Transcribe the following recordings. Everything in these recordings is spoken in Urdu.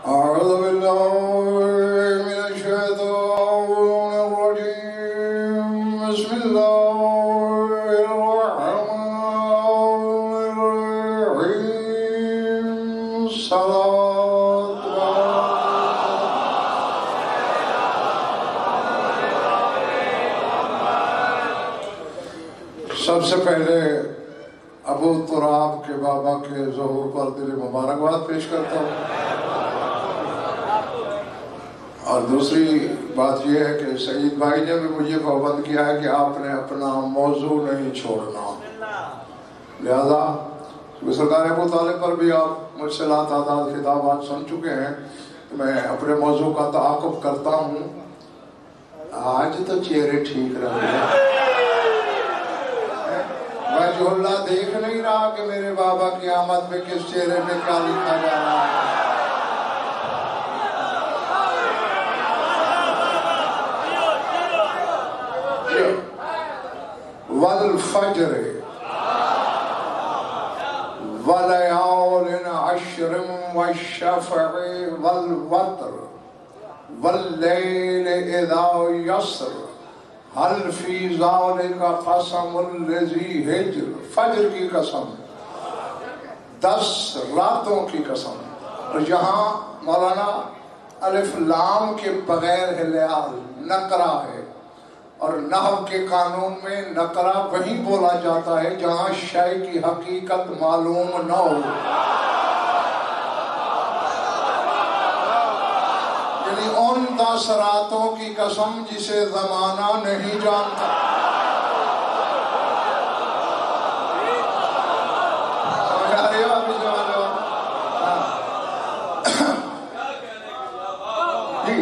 أعوذ بالله من الشيطان الرجيم. بسم الله الرحمن الرحيم. صلاة سب سے پہلے ابو تراب کے بابا کے ظہور پر دل مبارکباد پیش کرتا ہوں، اور دوسری بات یہ ہے کہ سعید بھائی نے بھی مجھے پابند کیا ہے کہ آپ نے اپنا موضوع نہیں چھوڑنا، لہذا سرکار ابو طالب پر بھی آپ مجھ سے لاتعداد خطابات سن چکے ہیں، تو میں اپنے موضوع کا تعاقب کرتا ہوں۔ آج تو چہرے ٹھیک رہے، وجہ اللہ دیکھ نہیں رہا کہ میرے بابا کی آمد میں کس چہرے میں کیا لکھا جا رہا ہے۔ والفجر ولیال عشر والشفع والوتر واللیل اذا یسر هل فی ذالک قسم لذی حجر۔ فجر کی قسم، 10 راتوں کی قسم۔ اور یہاں مولانا الف لام کے بغیر ہلال نقرہ ہے، اور نحو کے قانون میں نقرہ وہی بولا جاتا ہے جہاں شے کی حقیقت معلوم نہ ہو، یعنی ان 10 راتوں کی قسم جسے زمانہ نہیں جانتا۔ سمجھ آ رہی ہو آپ اس زمانے میں؟ جی،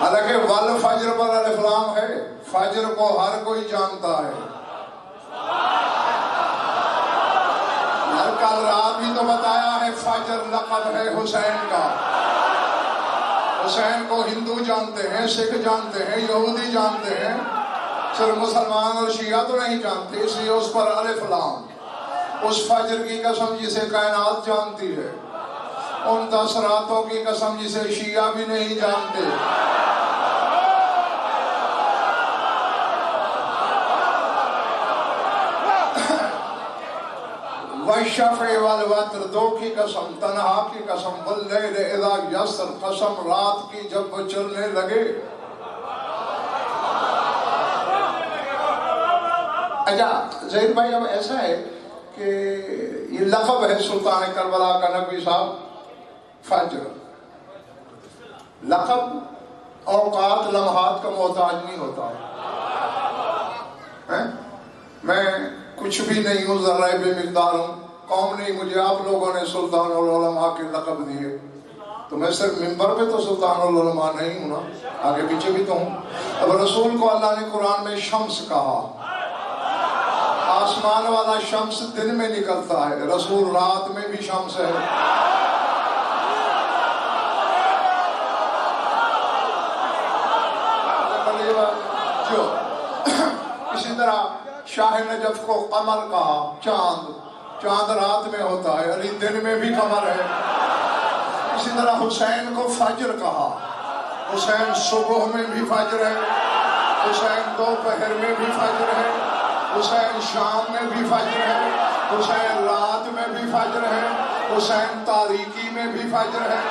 حالانکہ والفجر پر الف لام ہے، فجر کو ہر کوئی جانتا ہے۔ کل رات بھی تو بتایا ہے فجر لقب ہے حسین کا۔ حسین کو ہندو جانتے ہیں، سکھ جانتے ہیں، یہودی جانتے ہیں، صرف مسلمان اور شیعہ تو نہیں جانتے، اس لیے اس پر الف لام۔ اس فجر کی قسم جسے کائنات جانتی ہے، ان 10 راتوں کی قسم جسے شیعہ بھی نہیں جانتے۔ والشفع والوتر، 2 کی قسم، تنہا کی قسم، واللیل اذا یسر، قسم رات کی جب وہ چلنے لگے۔ اچھا زہیر بھائی، اب ایسا ہے کہ یہ لقب ہے سلطان کربلا کا نبی صاحب فجر۔ لقب اوقات لمحات کا محتاج نہیں ہوتا ہے۔ میں کچھ بھی نہیں ہوں، ذرہ بے مقدار ہوں، قوم نے مجھے آپ لوگوں نے سلطان العلماء کے لقب دیے، تو میں صرف منبر پہ تو سلطان العلماء نہیں ہوں نا، آگے پیچھے بھی تو ہوں۔ اب رسول کو اللہ نے قرآن میں شمس کہا، آسمان والا شمس دن میں نکلتا ہے، رسول رات میں بھی شمس ہے۔ جو اسی طرح شاہ نجف کو قمر کہا، چاند رات میں ہوتا ہے، علی دن میں بھی قمر ہے۔ اسی طرح حسین کو فجر کہا، حسین صبح میں بھی فجر ہے، حسین دوپہر میں بھی فجر ہے، حسین شام میں بھی فجر ہے، حسین رات میں بھی فجر ہے، حسین تاریکی میں بھی فجر ہے۔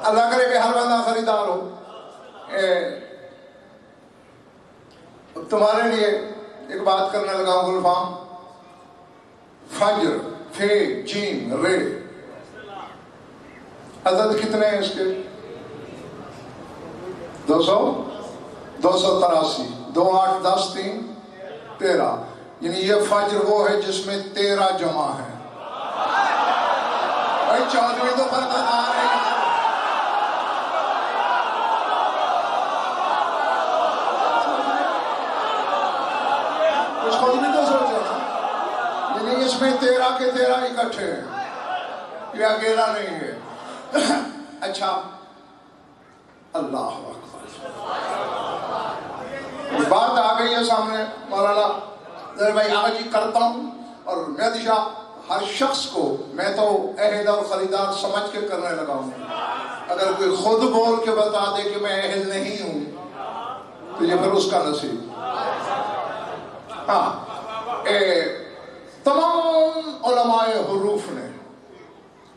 اللہ کرے کہ ہر بندہ خریدار ہو۔ تمہارے لیے ایک بات کرنے لگا ہوں گلفام، فجر، فے جیم رے، عدد کتنے ہیں اس کے؟ 283، 2 8 10 3 13، یعنی یہ فجر وہ ہے جس میں 13 جمع ہے۔ بھائی 14 تو پردہ دار ہے۔ خود بھی تو سوچو نا، یعنی اس میں 13 کے 13 اکٹھے ہیں، یہ اکیلا نہیں ہے۔ اچھا، اللہ اکبر، بات آ گئی ہے سامنے مولانا ظاہر بھائی آغا جی کرتا ہوں، اور مہدی شاہ ہر شخص کو میں تو اہل اور خریدار سمجھ کے کرنے لگا ہوں. اگر کوئی خود بول کے بتا دے کہ میں اہل نہیں ہوں تو یہ پھر اس کا نصیب. ہاں تمام علماء حروف نے،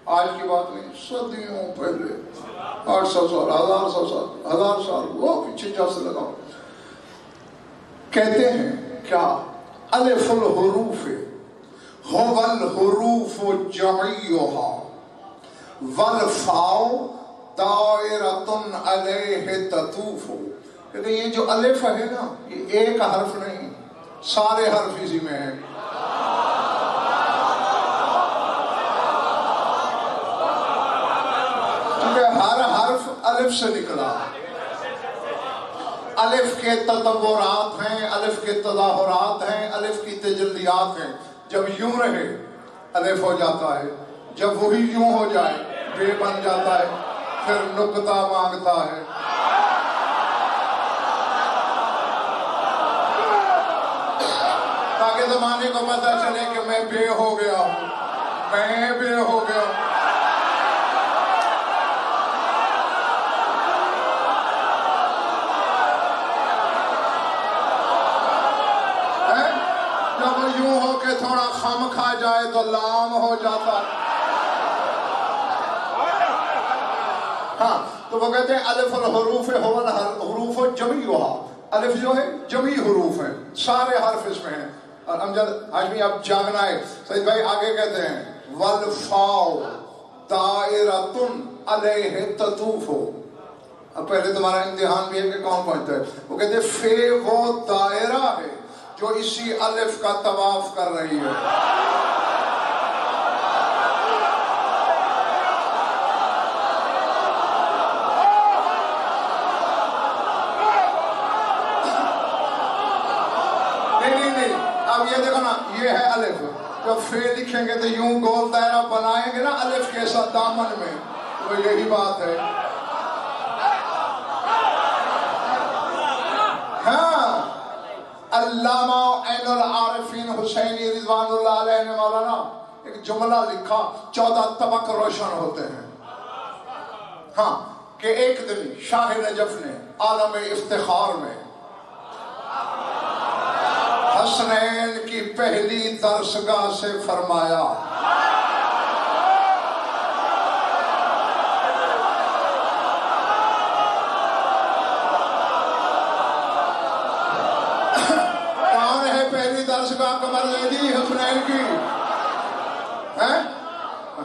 آج کی بات نہیں، صدیوں پہلے 800 سال 1000 سال وہ پیچھے جا سے لگا، کہتے ہیں کیا الف الحروف هو الحروف جمعیها والفاء دائرۃ علیہ تطوف. کہتے ہیں یہ جو الف ہے نا یہ ایک حرف نہیں، سارے حرف اسی میں ہیں. کیونکہ ہر حرف الف سے نکلا. الف کے تطورات ہیں، الف کے تظاہرات ہیں، الف کی تجلیات ہیں. جب یوں رہے الف ہو جاتا ہے، جب وہی یوں ہو جائے بے بن جاتا ہے، پھر نقطہ مانگتا ہے. تاکہ زمانے کو پتہ چلے کہ میں بے ہو گیا ہوں، میں بے ہو گیا ہوں. جب یوں ہو کے تھوڑا خم کھا جائے تو لام ہو جاتا. ہاں تو وہ کہتے ہیں الف الحروف هو الحروف جمعیها. الف جو ہے جمعی حروف ہیں، سارے حرف اس میں ہیں. اور امجد ہاشمی اب جاگنا ہے. سید بھائی آگے کہتے ہیں والفاء دائرۃ علیہ تطوف. اب پہلے تمہارا امتحان بھی ہے کہ کون پہنچتا ہے. وہ کہتے ہیں فے وہ دائرہ ہے جو اسی الف کا طواف کر رہی ہے. نہیں اب یہ دیکھو نا، یہ ہے الف. جب فے لکھیں گے تو یوں گول دائرہ بنائیں گے نا الف کے ساتھ دامن میں، تو یہی بات ہے. ہاں علامہ عین العارفین حسینی رضوان اللہ علیہ نے مولانا ایک جملہ لکھا، 14 طبق روشن ہوتے ہیں. ہاں کہ ایک دن شاہ نجف نے عالم افتخار میں حسنین کی پہلی درسگاہ سے فرمایا درسگاہ قمر زیدی حسنین کی ہے.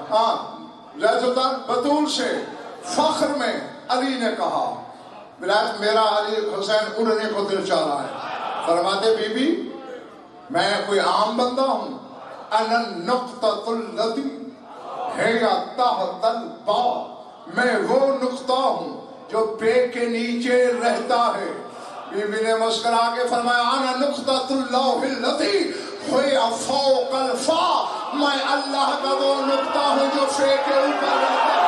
ہاں زید سلطان بطول سے فخر میں علی نے کہا ولایت میرا علی حسین اڑنے کو دل چاہ رہا ہے. فرماتے بی بی میں کوئی عام بندہ ہوں، انا النقطۃ التی ہی تحت الباء، میں وہ نقطہ ہوں جو بے کے نیچے رہتا ہے. بی بی نے مسکرا کے فرمایا انا نقطۃ اللوح التی ہوئی فوق الفاء، میں اللہ کا وہ نقطہ ہوں جو فے کے اوپر رہتا ہے.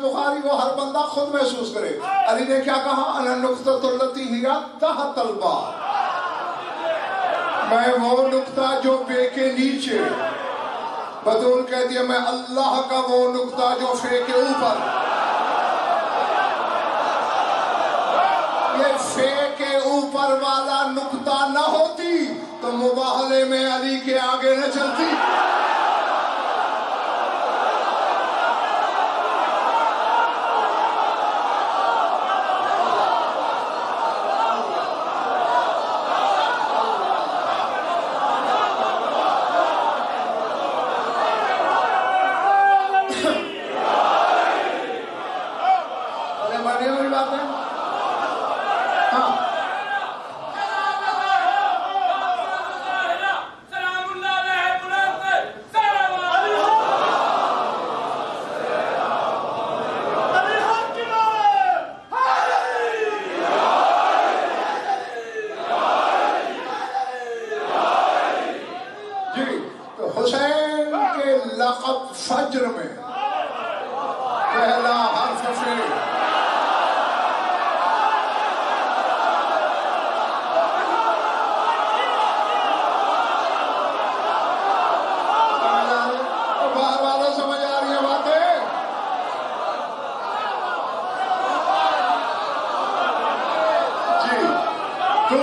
بخاری وہ ہر بندہ خود محسوس کرے. علی نے کیا کہا انا نقطۃ التی ہی تحت الباء، میں وہ نقطہ جو بے کے نیچے. بطول کہتی ہے میں اللہ کا وہ نقطہ جو فے کے اوپر. یہ فے کے اوپر والا نقطہ نہ ہوتی تو مباہلے میں علی کے آگے نہ چلتی.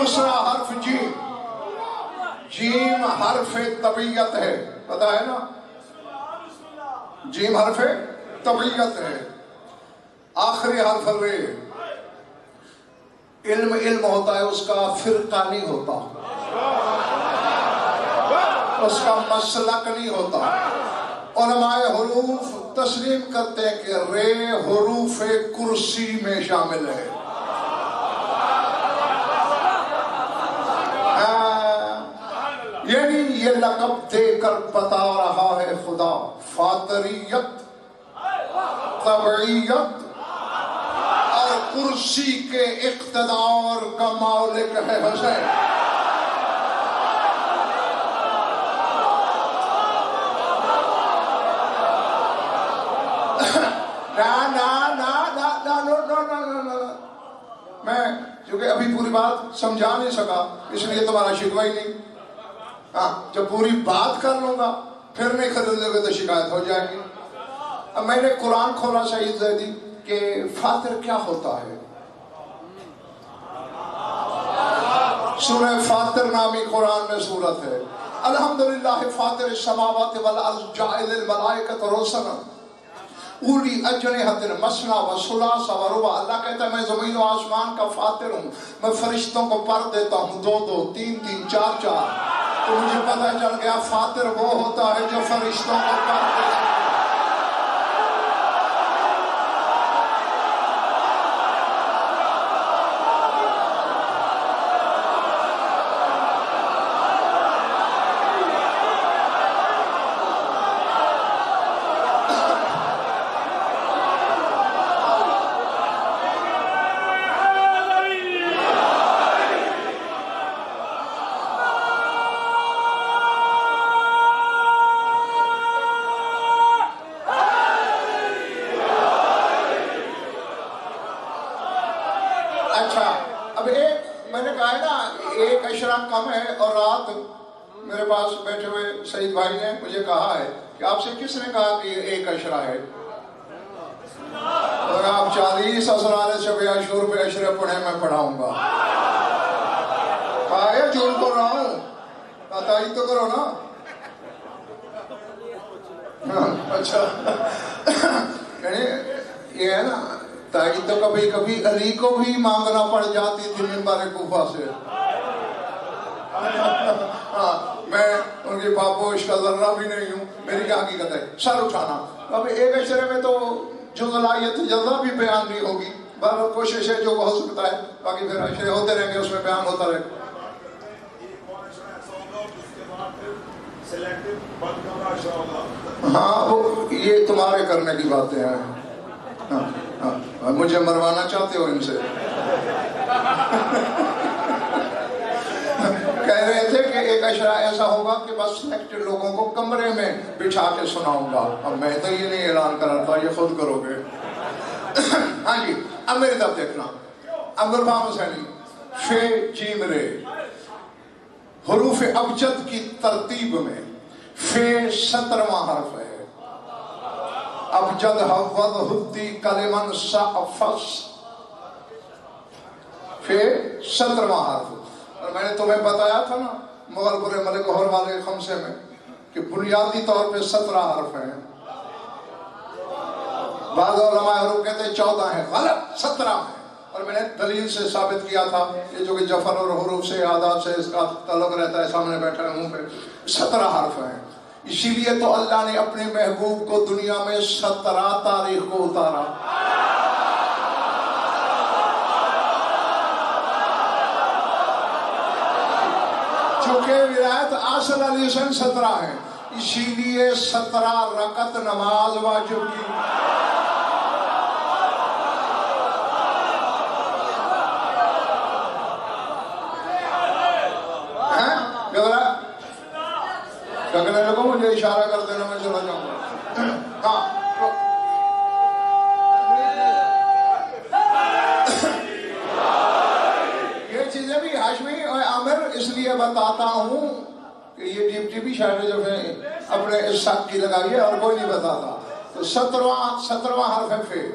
دوسرا حرف جیم. جیم حرف طبیعت ہے، پتا ہے نا؟ جیم حرف طبیعت ہے. آخری حرف رے. علم ہوتا ہے، اس کا فرقہ نہیں ہوتا، اس کا مسلک نہیں ہوتا. علماء حروف تسلیم کرتے ہیں کہ رے حروف کرسی میں شامل ہے. یعنی یہ لقب دے کر بتا رہا ہے خدا، فاطریت، طبعیت اور کرسی کے اقتدار کا مالک ہے حسین. میں چونکہ ابھی پوری بات سمجھا نہیں سکا، اس لیے تمہارا شکوہ ہی نہیں. ہاں، جب پوری بات کر لوں گا پھر نہیں خریدو گے تو شکایت ہو جائے گی. اب میں نے قرآن کھولا سعید زیدی کہ فاطر کیا ہوتا ہے. سورہ فاطر نامی قرآن میں سورت ہے. الحمدللہ فاطر السماوات والارض جاعل الملائکۃ رسلا اولی اجنحۃ مثنی و ثلاث و رباع. اللہ کہتا ہے میں زمین و آسمان کا فاطر ہوں، میں فرشتوں کو پر دیتا ہوں 2 2 3 3 4 4. تو مجھے پتہ چل گیا فاطر وہ ہوتا ہے جو فرشتوں کو پر دے سکتا. کم ہے. اور رات میرے پاس بیٹھے ہوئے سعید بھائی نے مجھے کہا ہے کہ آپ سے کس نے کہا کہ یہ 1 اشرا ہے؟ اور آپ 40 اسرار شب عاشور پہ اشرے پڑھیں، میں پڑھاؤں گا. کہا ہے جھوٹ بول رہا ہوں، تائید تو کرو نا. اچھا یہ ہے نا، تائید تو کبھی کبھی علی کو بھی مانگنا پڑ جاتی تھی منبر کوفہ سے. میں ان کی پاپوش کا ذرہ بھی نہیں ہوں، میری کیا حقیقت ہے. سر اٹھانا اب 1 اشرے میں تو جو صلاحیت جلدہ بھی بیان نہیں ہوگی. بہرحال کوشش ہے جو ہو سکتا ہے، باقی پھر اشرے ہوتے رہیں گے، اس میں بیان ہوتا رہے گا. ہاں وہ یہ تمہارے کرنے کی باتیں ہیں. ہاں مجھے مروانا چاہتے ہو ان سے. کہہ رہے تھے کہ 1 اشرا ایسا ہوگا کہ بس سلیکٹڈ لوگوں کو کمرے میں بٹھا کے سناؤں گا. اب میں تو یہ نہیں اعلان کر رہا تھا، یہ خود کرو گے. ہاں جی، اب میری طرف دیکھنا. عبدالفہم حسینی، فے جیم رے. حروف ابجد کی ترتیب میں فے 17واں حرف ہے. ابجد حوض حدی کلمن سعفس، فے 17واں حرف. اور میں نے تمہیں بتایا تھا نا مغل پورے ملک گوہر والے خمسے میں کہ بنیادی طور پہ 17 حرف ہیں. بعض علماء حروف کہتے ہیں 14 ہیں، غلط 17 ہیں. اور میں نے دلیل سے ثابت کیا تھا، یہ جو کہ جفر اور حروف سے عادات سے اس کا تعلق رہتا ہے، سامنے بیٹھا ہے منہ پہ. 17 حرف ہیں. اسی لیے تو اللہ نے اپنے محبوب کو دنیا میں 17 تاریخ کو اتارا. چونکہ ولایت اصل علی سن 17 ہے، اسی لیے 17 رکعت نماز واجب کی. اگلے لوگوں مجھے اشارہ کر دینا، میں چلا جاؤں گا. ہاں یہ چیزیں بھی ہاشمی اور عامر اس لیے بتاتا ہوں کہ یہ ٹی بھی شاید جو ہے اپنے ارشاد کی لگائی ہے اور کوئی نہیں بتاتا. تو 17واں حرف ہے فے.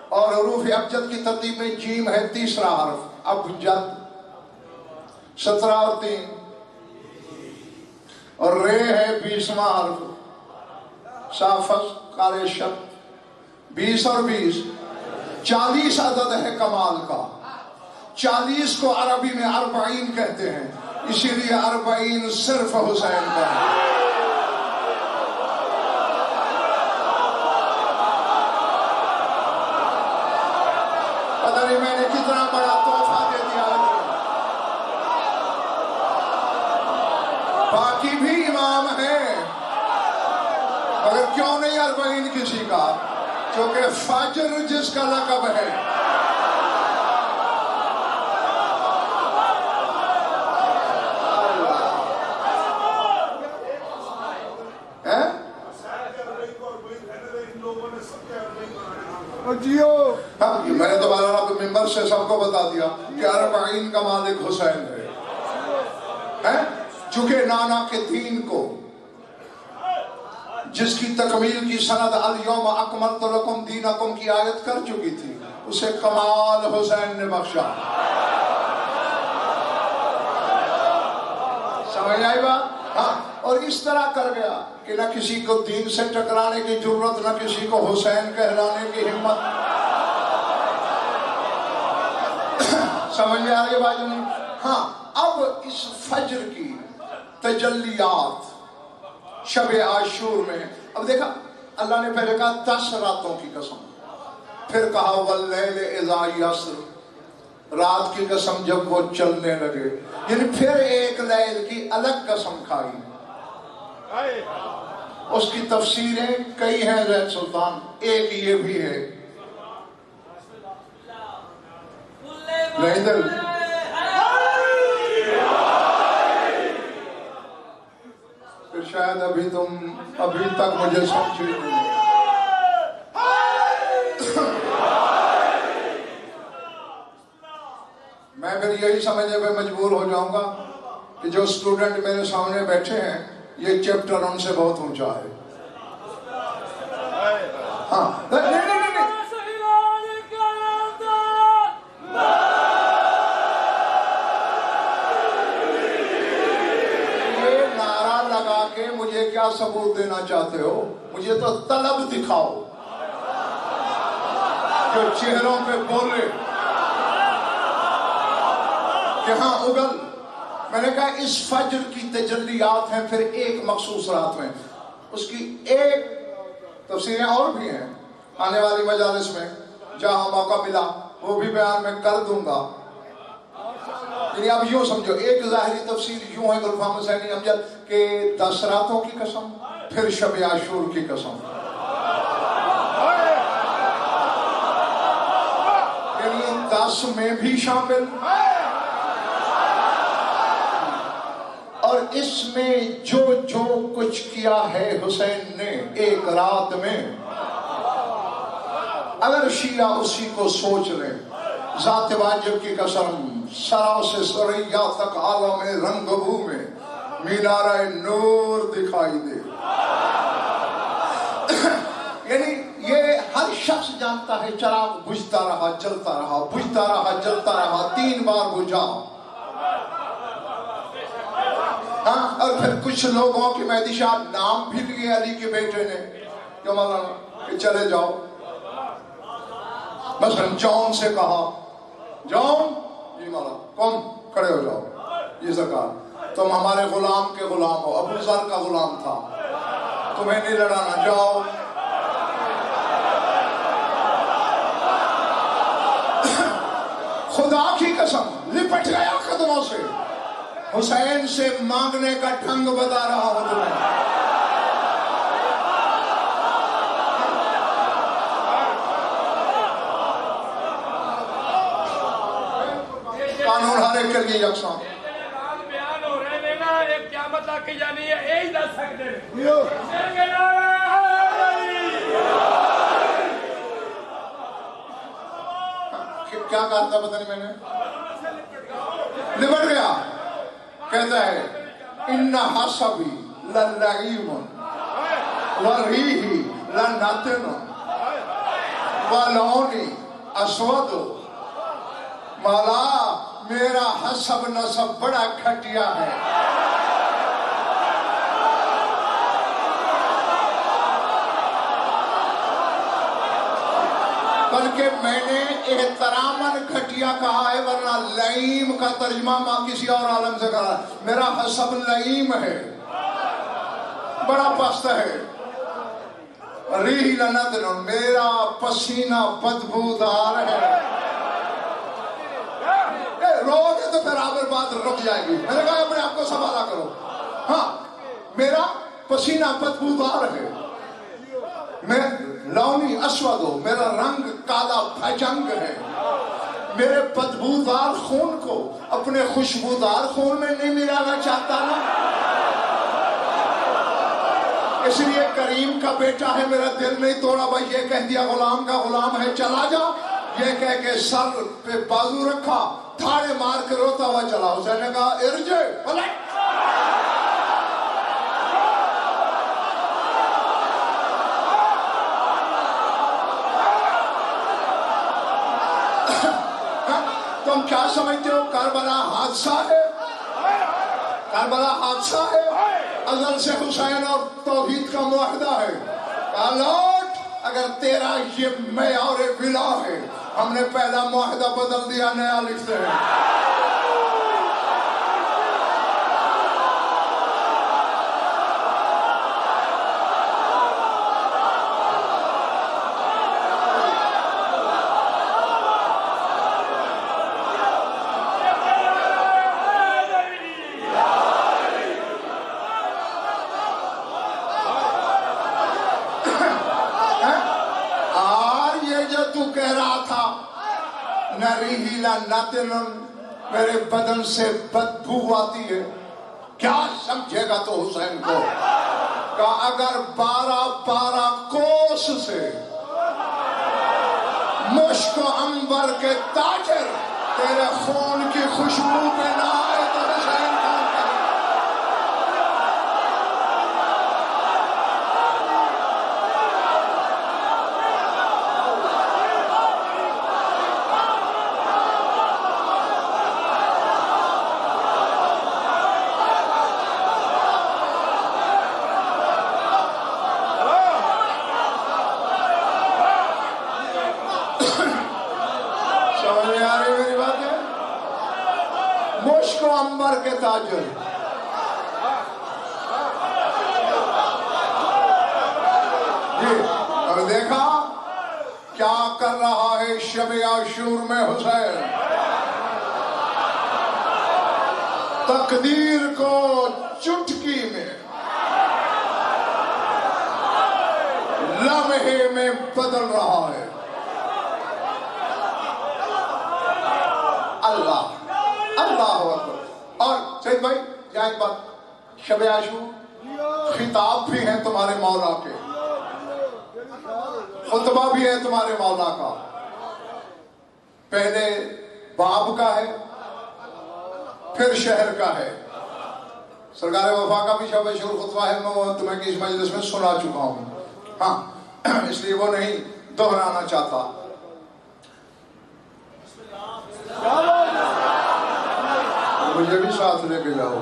اور حروف ابجد کی ترتیب میں جیم ہے 3را حرف ابجد. 17 اور 3 اور رے ہے 20واں حرف، صافت قارئ شب 20 اور 20 40 عدد ہے کمال کا. 40 کو عربی میں 40 کہتے ہیں، اسی لیے 40 صرف حسین کا ہے. پتہ نہیں میں نے کتنا بڑا تحفہ دے دیا ہے. باقی بھی امام ہیں، مگر کیوں نہیں 40 کسی کا؟ کیونکہ فجر جس کا لقب ہے. میں نے دوبارہ ممبر سے سب کو بتا دیا کہ 40 کا مالک حسین ہے. چونکہ نانا کے دین کو، جس کی تکمیل کی سند الیوم اکملت لکم دینکم کی آیت کر چکی تھی، اسے کمال حسین نے بخشا. سمجھ آئی بات؟ ہاں. اور اس طرح کر گیا کہ نہ کسی کو دین سے ٹکرانے کی ضرورت، نہ کسی کو حسین کہلانے کی ہمت. سمجھ میں آ رہی ہے بات نہیں؟ ہاں. اب اس فجر کی تجلیات شب عاشور میں، اب دیکھا اللہ نے پہلے کہا 10 راتوں کی قسم، پھر کہا واللیل اذا یسر، رات کی قسم جب وہ چلنے لگے، یعنی پھر ایک لیل کی الگ قسم کھائی. اس کی تفسیریں کئی ہیں زید سلطان، ایک یہ بھی ہے. نہیں دل پھر شاید ابھی تک مجھے سمجھ نہیں. میں پھر یہی سمجھنے پہ مجبور ہو جاؤں گا کہ جو اسٹوڈنٹ میرے سامنے بیٹھے ہیں یہ چیپٹر ان سے بہت اونچا ہے. ہاں کہ مجھے کیا ثبوت دینا چاہتے ہو؟ مجھے تو طلب دکھاؤ جو چہروں پہ بولے کہ ہاں اگل. میں نے کہا اس فجر کی تجلیات ہیں پھر ایک مخصوص رات میں. اس کی ایک تفسیریں اور بھی ہیں آنے والی مجالس میں، جہاں موقع ملا وہ بھی بیان میں کر دوں گا. یعنی اب یوں سمجھو، ایک ظاہری تفسیر یوں ہے گلفام حسینی امجد کہ 10 راتوں کی قسم، پھر شب عاشور کی قسم. یعنی 10 میں بھی شامل، اور اس میں جو کچھ کیا ہے حسین نے ایک رات میں، اگر شیعہ اسی کو سوچ لیں، ذات واجب کی قسم سرا سے سریا تک عالم رنگ بو میں مینارہ نور دکھائی دے. یعنی یہ ہر شخص جانتا ہے چراغ بجھتا رہا جلتا رہا، بجھتا رہا جلتا رہا، 3 بار بجھا. ہاں. اور پھر کچھ لوگوں کی مہدی شاہ نام بھی لیے علی کے بیٹے نے، کیوں مولانا کہ چلے جاؤ. مثلا جون سے کہا، جون جی مولانا کون کھڑے ہو جاؤ، یہ زکات تم ہمارے غلام کے غلام ہو، ابو ذر کا غلام تھا، تمہیں نہیں لڑانا، جاؤ. خدا کی قسم لپٹ گیا قدموں سے، حسین سے مانگنے کا ڈھنگ بتا رہا ہوں تمہیں. قانون ہر ایک کے لیے یکساں. بیان ہو رہے ہیں نا، ایک قیامت آ کے جانی ہے، یہی 10 سکتے کیا کہا تھا پتہ نہیں میں نے، لپٹ گیا. کہتا ہے ان حسبی للعیم وریحی لنتن ولونی اسود مالا میرا حسب نسب بڑا گھٹیا ہے. بلکہ میں نے احتراماً گھٹیا کہا ہے، ورنہ لئیم کا ترجمہ ماں کسی اور عالم سے کرا. میرا حسب لئیم ہے، بڑا پست ہے. ریح لنت، میرا پسینہ بدبودار ہے. رو گے تو پھر آخر بات رک جائے گی. میں نے کہا اپنے آپ کو سنبھالا کرو. ہاں، میرا پسینہ بدبودار ہے. میں لونی اسود ہو، میرا رنگ کالا بھجنگ ہے. میرے بدبودار خون کو اپنے خوشبودار خون میں نہیں ملانا چاہتا نا. اس لیے کریم کا بیٹا ہے، میرا دل نہیں توڑا. بھائی یہ کہہ دیا غلام کا غلام ہے چلا جا، یہ کہہ کے سر پہ بازو رکھا، تھاڑے مار کے روتا ہوا چلا. حسین نے کہا ارجع پلٹ. تم کیا سمجھتے ہو کربلا حادثہ ہے؟ کربلا حادثہ ہے، ازل سے حسین اور توحید کا معاہدہ ہے. کہا لوٹ، اگر تیرا یہ معیار ولا ہے، ہم نے پہلا معاہدہ بدل دیا، نیا لکھتے ہیں. میرے بدن سے بدبو آتی ہے، کیا سمجھے گا تو حسین کو. کہ اگر 12 کوس سے مشک و عنبر کے تاجر تیرے خون کی خوشبو پہ نہ آئے تو حسین کون کرے. عنبر کے تاجر جی. اور دیکھا کیا کر رہا ہے شب عاشور میں حسین. تقدیر کو چٹکی میں، لمحے میں بدل رہا ہے. اللہ اللہ اکبر. اور سید بھائی یہاں ایک بات، شب عاشور خطاب بھی ہیں تمہارے مولا کے، خطبہ بھی ہے تمہارے مولا کا. پہلے باب کا ہے، پھر شہر کا ہے. سرکار وفا کا بھی شب عاشور خطبہ ہے، میں وہ تمہیں کی اس مجلس میں سنا چکا ہوں. ہاں، اس لیے وہ نہیں دہرانا چاہتا. مجھے بھی ساتھ لے کے جاؤ.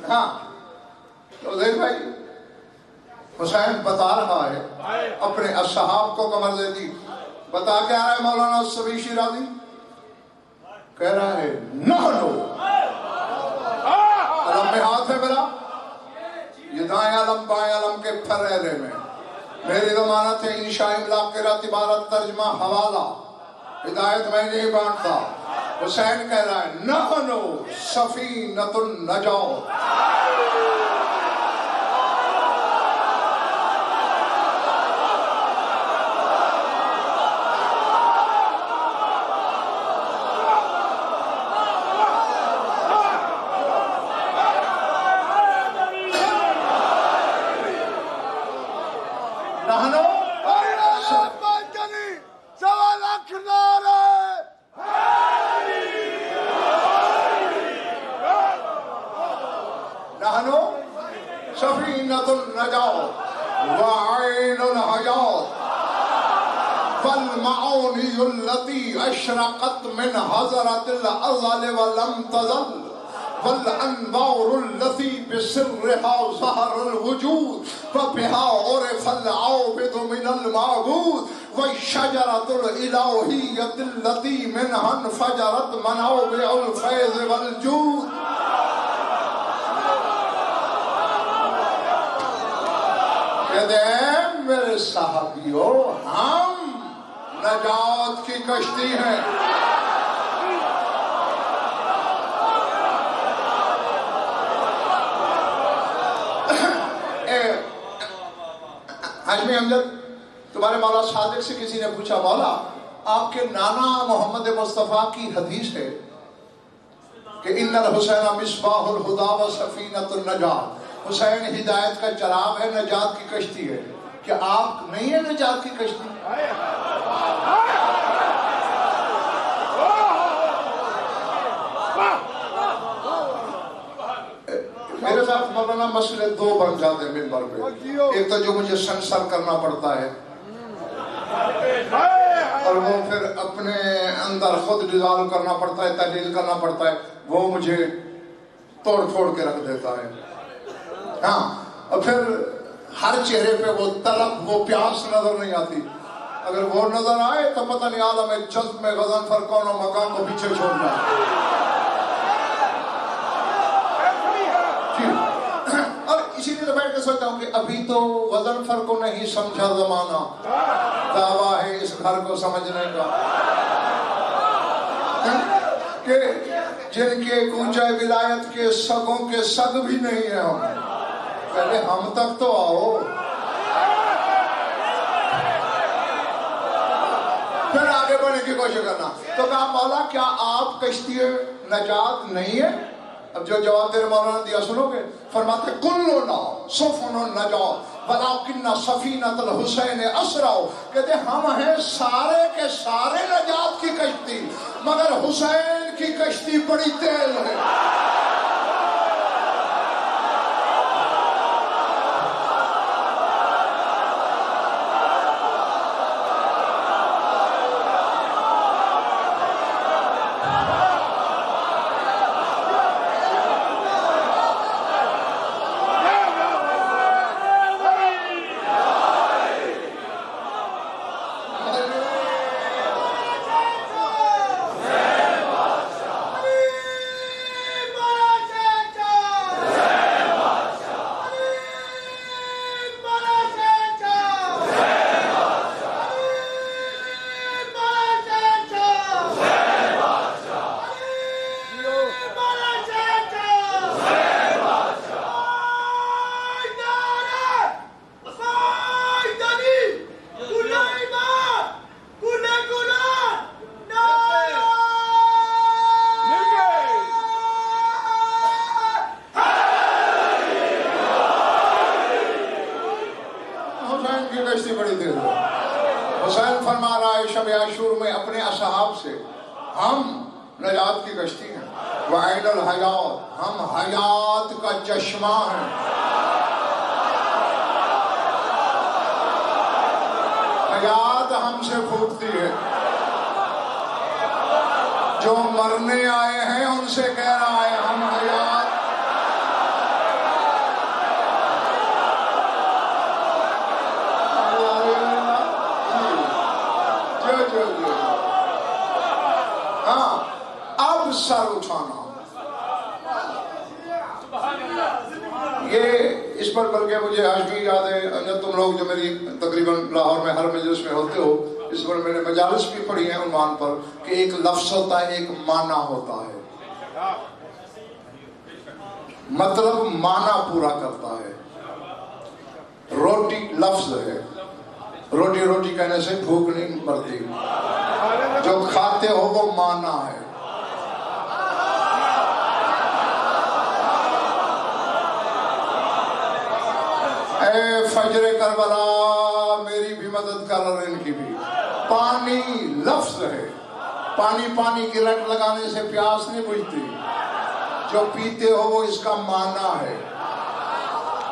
ہاں تو دیکھ بھائی، حسین بتا رہا ہے اپنے اصحاب کو کمر دے دی. بتا کے آ رہا ہے مولانا الصبی شیرازی، کہہ رہا ہے نحنو، علم میں ہاتھ ہے میرا، یہ دائیں علم بائیں علم کے پھریلے میں. میری ضمانت ہے انشاء املاک کے رات عبارت ترجمہ حوالہ ہدایت میں نہیں بانٹتا. حسین کہہ رہا ہے نحنو سفینۃ النجات. سفینۃ النجات وعین الحیات والمعوني التي أشرقت من حضرة الأزل ولم تزل والأنوار التي بسرها ظهر الوجود وبها عرف العابد من المعبود والشجرة الإلهية التي منها انفجرت منابع الفيض والجود. کہتے ہیں میرے صحابیوں ہم نجات کی کشتی ہیں. حاجی امجد تمہارے مولا صادق سے کسی نے پوچھا مولا آپ کے نانا محمد مصطفیٰ کی حدیث ہے کہ ان الحسین مصباح الہدی و سفینۃ النجات، حسین ہدایت کا چراغ ہے، نجات کی کشتی ہے. کیا آپ نہیں ہیں نجات کی کشتی؟ میرے ساتھ مولانا مسئلے دو بن جاتے ہیں ممبر پہ. ایک تو جو مجھے سنسر کرنا پڑتا ہے اور وہ پھر اپنے اندر خود ڈیزالو کرنا پڑتا ہے، تحلیل کرنا پڑتا ہے، وہ مجھے توڑ پھوڑ کے رکھ دیتا ہے. ہاں، اور پھر ہر چہرے پہ وہ طلب، وہ پیاس نظر نہیں آتی. اگر وہ نظر آئے تو پتہ نہیں عالم جذب میں غضنفر کون و مقام کو پیچھے چھوڑنا ہے. اور اسی لیے بیٹھ کے سوچتا ہوں کہ ابھی تو غضنفر کو نہیں سمجھا زمانہ، دعویٰ ہے اس گھر کو سمجھنے کا کہ جن کے کوچہ ولایت کے سگوں کے سگ بھی نہیں ہیں. ہم پہلے ہم تک تو آؤ، پھر آگے بڑھنے کی کوشش کرنا. تو کہا مولا کیا آپ کشتی نجات نہیں ہے؟ اب جو جواب تیرے مولانا دیا سنو گے. فرماتے کلنا سفن النجات ولکن سفینۃ الحسین اسرع. کہتے ہم ہیں سارے کے سارے نجات کی کشتی، مگر حسین کی کشتی بڑی تیز ہے. حسین فرما رہا ہے شب عاشور میں اپنے اصحاب سے، ہم نجات کی کشتی ہیں. وعین الحیات، ہم حیات کا چشمہ ہیں. حیات ہم سے پھوٹتی ہے. جو مرنے آئے ہیں ان سے کہہ رہا ہے ہم حیات. ہاں، اب سر اٹھانا. یہ اس پر بلکہ مجھے آج بھی یاد ہے، جب تم لوگ جو میری تقریباً لاہور میں ہر مجلس میں ہوتے ہو، اس پر میں نے مجالس بھی پڑھی ہیں عنوان پر کہ ایک لفظ ہوتا ہے، ایک معنی ہوتا ہے. مطلب معنی پورا کرتا ہے. روٹی لفظ ہے، روٹی روٹی کہنے سے بھوک نہیں مرتی، جو کھاتے ہو وہ معنی ہے. اے فجر کربلا میری بھی مدد کر اور ان کی بھی. پانی لفظ ہے. پانی پانی کی رٹ لگانے سے پیاس نہیں بجھتی، جو پیتے ہو وہ اس کا معنی ہے.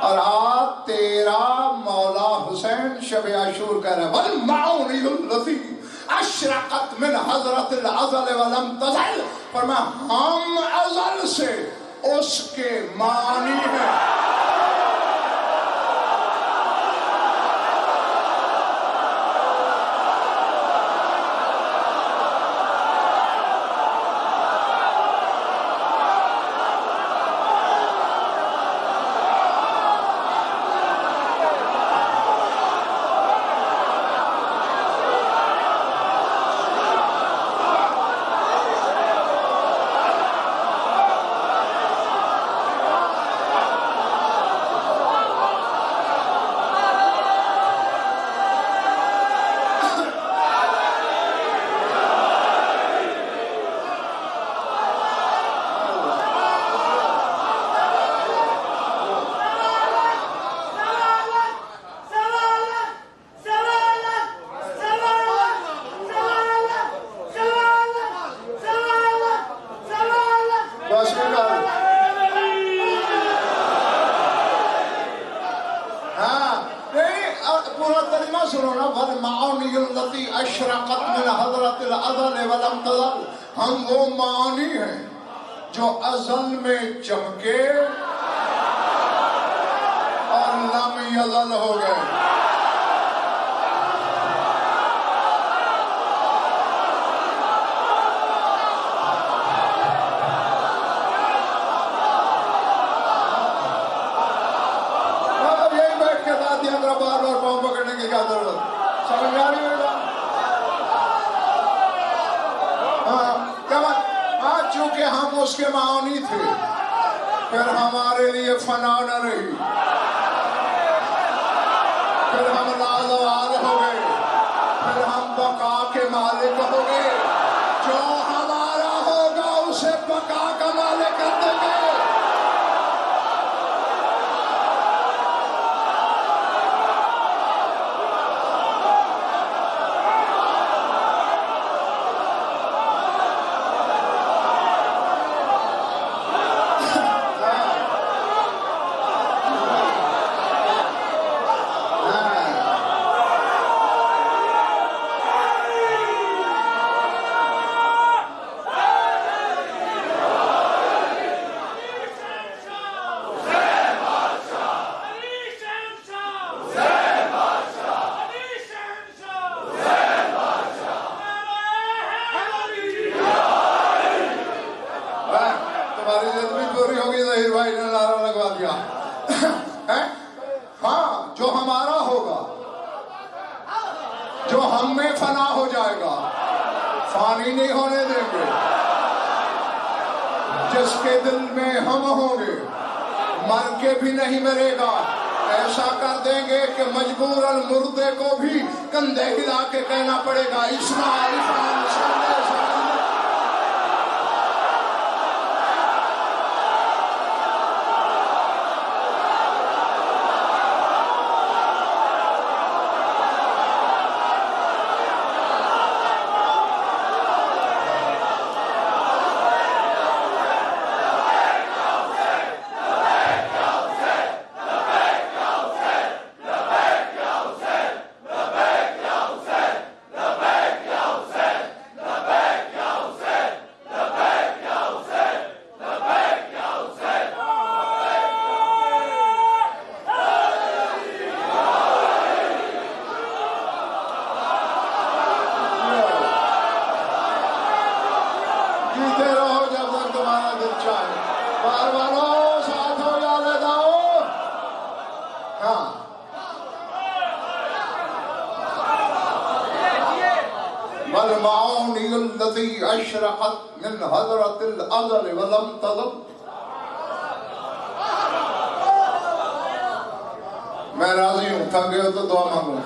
اور آج تیرا مولا حسین شب عاشور کہہ رہا ہے والمعونی الذی اشرقت من حضرت الازل ولم تزل، فرمایا ہم ازل سے اس کے معنی ہیں۔ پورا ترجمہ سنو نا، والمعانی التی اشرقت من حضرت الازل ولم تزل، ہم وہ معانی ہیں جو ازل میں چمکے اور لم یزل ہو گئے۔ چونکہ ہم اس کے معانی تھے، پھر ہمارے لیے فنا نہ رہی، پھر ہم لازوال ہو گئے، پھر ہم بقا کے مالک ہو گئے۔ جو ہمارا ہوگا اسے بقا کا مالک کر دیں گے۔ ہاں جو ہمارا ہوگا، جو ہم میں فنا ہو جائے گا، فانی نہیں ہونے دیں گے۔ جس کے دل میں ہم ہوں گے مر کے بھی نہیں مرے گا، ایسا کر دیں گے کہ مجبوراً مردے کو بھی کندھے ہلا کے کہنا پڑے گا اسماعیل خان صلی اللہ علیہ وسلم۔ والمعونی الذی اشرقت من حضرت الازل ولم تزل۔ میں راضی ہوں، تھک گئے ہو تو دعا مانگوں۔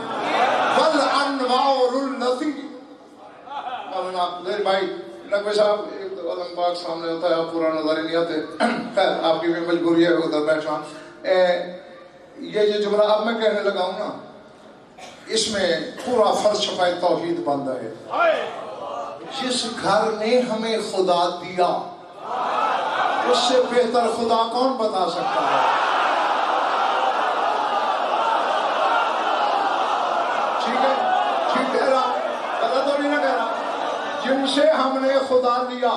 والانوار الذی، مولانا لے بھائی نقوی صاحب ایک علم پاک سامنے ہوتا ہے، آپ پورا نظر نہیں آتے، خیر آپ کی بھی مجبوری ہے ادھر بیٹھنا۔ یہ جو جملہ اب میں کہنے لگا ہوں نا، اس میں پورا فلسفہ توحید بندہ ہے۔ جس گھر نے ہمیں خدا دیا اس سے بہتر خدا کون بتا سکتا ہے؟ غلط تو نہیں نہ کہنا. جن سے ہم نے خدا لیا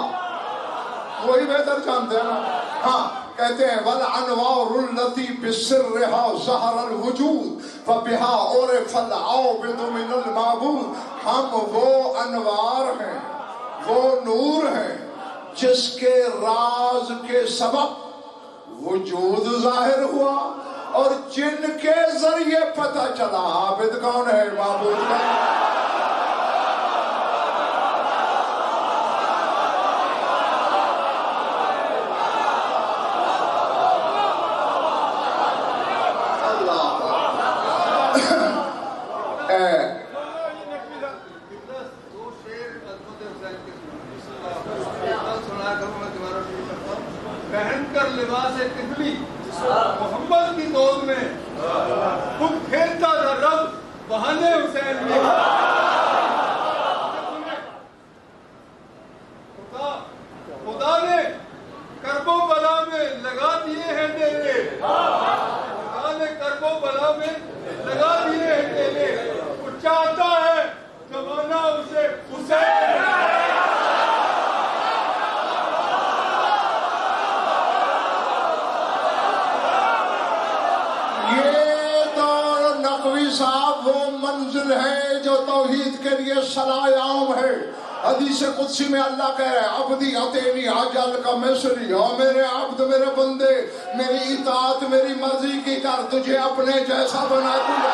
وہی بہتر جانتے ہیں نا. ہاں کہتے ہیں والانوار التي بسرها ظهر الوجود فبها عرف العابد من المعبود. ہم وہ انوار ہیں، وہ نور ہیں جس کے راز کے سبب وجود ظاہر ہوا اور جن کے ذریعے پتہ چلا عابد کون ہے، معبود کون ہے. پہن کر لباس طفلی محمد کی دور میں خود پھیرتا تھا رب بہانے حسین میں. خدا نے کرب و بلا میں لگا دیے ہیں ڈیرے. خدا نے کرب و بلا میں لگا دیے ہیں ڈیرے. وہ چاہتا ہے زمانہ اسے حسین. صاحب وہ منزل ہے جو توحید کے لیے صلاح عام ہے. حدیث قدسی میں اللہ کہہ رہا ہے عبدی اتینی اجل کا مصری، او میرے عبد میرے بندے میری اطاعت میری مرضی کی کر، تجھے اپنے جیسا بنا دیا.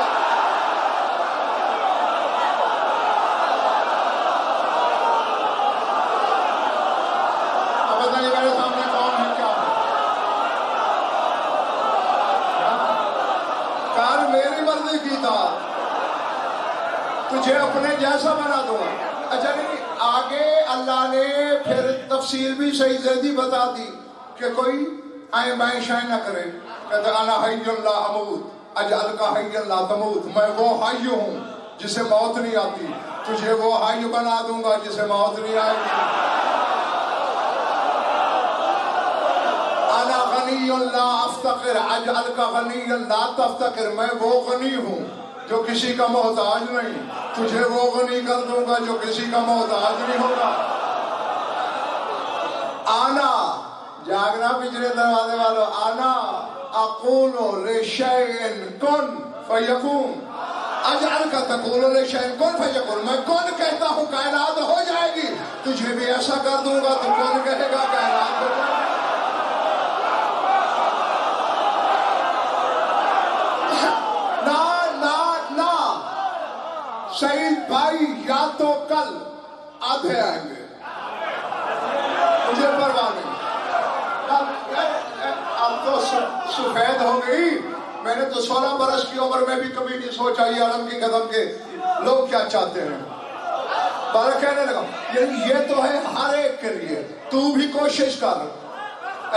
اب پتہ نہیں میرے سامنے کون ہے کیا ہے. کر میری مرضی کی اطاعت، تجھے اپنے جیسا بنا دوں گا. اچھا نہیں آگے اللہ نے پھر تفصیل بھی صحیح زیدی بتا دی کہ کوئی آئیں بائیں شائیں نہ کرے. کہتے انا حی لا اموت اجعل کا حی لا تموت. میں وہ حی ہوں جسے موت نہیں آتی، تجھے وہ حی بنا دوں گا جسے موت نہیں آئے گی. انا غنی لا افتقر اجعل کا غنی لا تفتقر. میں وہ غنی ہوں جو کسی کا محتاج نہیں، تجھے وہ غنی کر دوں گا جو کسی کا محتاج نہیں ہوگا. آنا جاگنا پچھلے دروازے والوں، آنا اقول لشیء کن فیکون اجعل کا تقول لشیء کن فیکون. میں کن کہتا ہوں کائنات ہو جائے گی، تجھے بھی ایسا کر دوں گا تو کن کہے گا کائنات ہو جائے گی. شہید بھائی یا تو کل آدھے آئیں گے، مجھے پرواہ نہیں. اب تو سفید ہو گئی. میں نے تو 16 برس کی عمر میں بھی کبھی نہیں سوچا یہ علم کی قدم کے لوگ کیا چاہتے ہیں. بارہ کہنے لگا یہ تو ہے ہر ایک کے لیے، تو بھی کوشش کر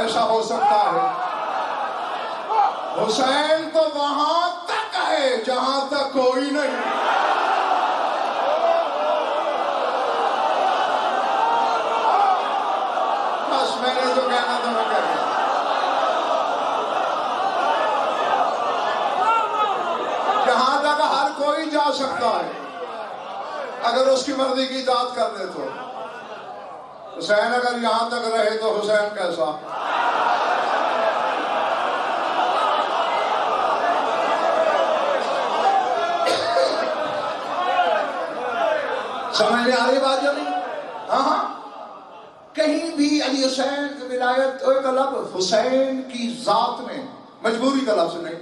ایسا ہو سکتا ہے. حسین تو وہاں تک ہے جہاں تک کوئی نہیں. میں نے جو کہنا تھا میں کہہ رہا. جہاں تک ہر کوئی جا سکتا ہے اگر اس کی مرضی کی اطاعت کر لے تو. حسین اگر یہاں تک رہے تو حسین کیسا. سمجھ میں آ رہی بات جو نہیں؟ ہاں ہاں کہیں بھی علی حسین کی ولایت ایک لفظ حسین کی ذات میں مجبوری کا لفظ نہیں.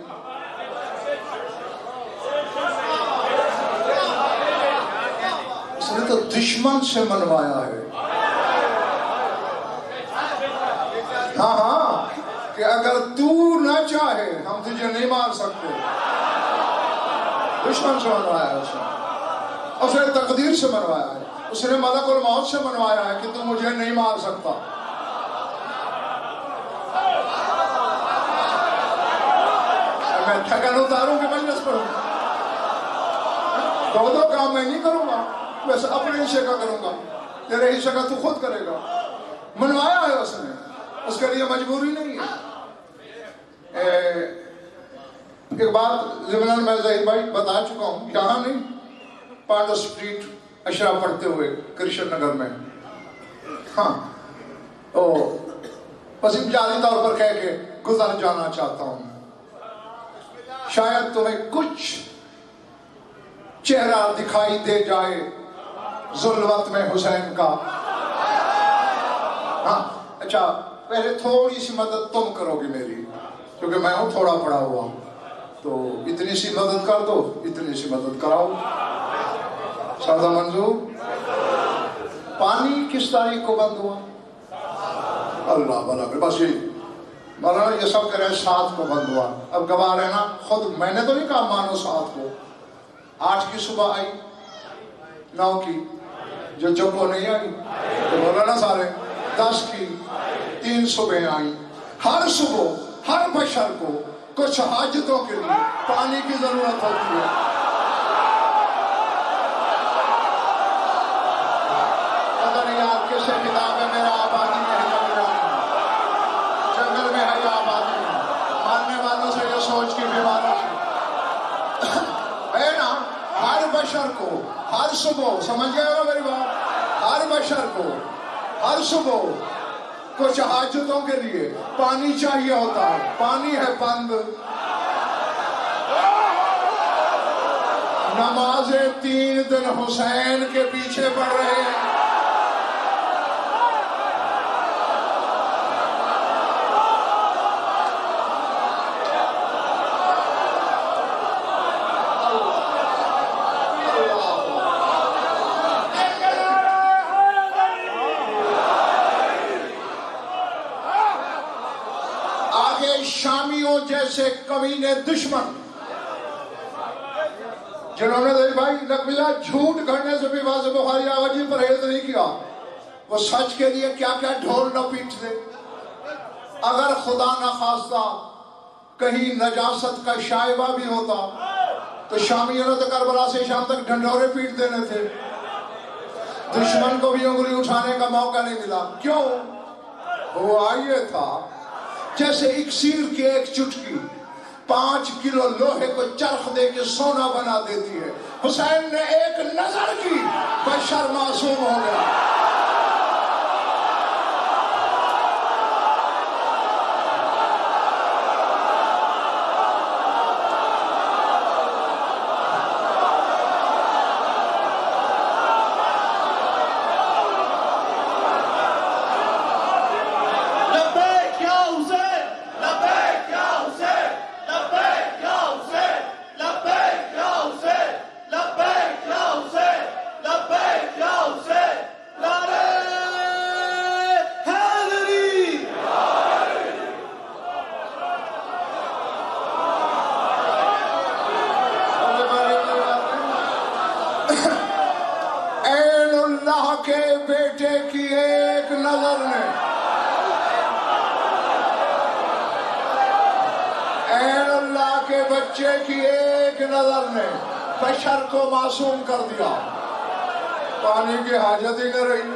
اس نے تو دشمن سے منوایا ہے. ہاں ہاں کہ اگر تو نہ چاہے ہم تجھے نہیں مار سکتے. دشمن سے منوایا ہے اس نے تقدیر سے منوایا ہے. اس نے ملک الموت سے منوایا ہے کہ تو مجھے نہیں مار سکتا. میں تھکن اتاروں کہ مجلس پڑھوں، دو کام میں نہیں کروں گا، بس اپنے حصے کا کروں گا، تیرے حصے کا تو خود کرے گا. منوایا ہے اس نے، اس کے لیے مجبوری نہیں ہے. ایک بات ضمن میں ظہیر بھائی بتا چکا ہوں، یہاں نہیں پانڈو اسٹریٹ اشرا پڑھتے ہوئے کرشن نگر میں. ہاں بس امتیازی طور پر کہہ کے گزر جانا چاہتا ہوں. شاید تمہیں کچھ چہرہ دکھائی دے جائے ذلوت میں حسین کا. ہاں اچھا پہلے تھوڑی سی مدد تم کرو گی میری، کیونکہ میں ہوں تھوڑا پڑا ہوا، تو اتنی سی مدد کر دو، اتنی سی مدد کراؤ. سادہ منظور. پانی کس تاریخ کو بند ہوا؟ اللہ بلا بس یہی مولانا یہ سب کہہ رہے ہیں 7 کو بند ہوا. اب گواہ رہنا خود، میں نے تو نہیں کہا مانو 7 کو. 8 کی صبح آئی، 9 کی جو چپو نہیں آئی تو مولانا سارے 10 کی 3 صبح آئی. ہر صبح ہر بشر کو کچھ حاجتوں کے لیے پانی کی ضرورت ہوتی ہے. پتہ نہیں آپ کیسے کتاب ہے، میرا آبادی میں ہے جنگل میں ہے یا آبادی میں، ماننے والوں سے یہ سوچ کی بیماروں سے ہے نا. ہر بشر کو ہر صبح، سمجھ گئے ہو میری بات، ہر بشر کو ہر صبح کچھ حاجتوں کے لیے پانی چاہیے ہوتا ہے. پانی ہے بند. نمازیں 3 دن حسین کے پیچھے پڑھ رہے ہیں. شامیوں جیسے کمینے دشمن جنہوں نے بھائی نقبیہ جھوٹ گھڑنے سے بھی واضح بخاری آواجی پرہیز نہیں کیا، وہ سچ کے لیے کیا کیا ڈھول نہ پیٹتے. اگر خدا نہ خواستہ کہیں نجاست کا شائبہ بھی ہوتا تو شامیوں نے تو کربلا سے شام تک ڈھنڈورے پیٹ دینے تھے. دشمن کو بھی انگلی اٹھانے کا موقع نہیں ملا. کیوں؟ وہ آئیے تھا جیسے اکسیر کی ایک چٹکی 5 کلو لوہے کو چرخ دے کے سونا بنا دیتی ہے. حسین نے ایک نظر کی، بشر معصوم ہو گیا. بچے کی ایک نظر نے بشر کو معصوم کر دیا. پانی کی حاجت ہی نہ رہی.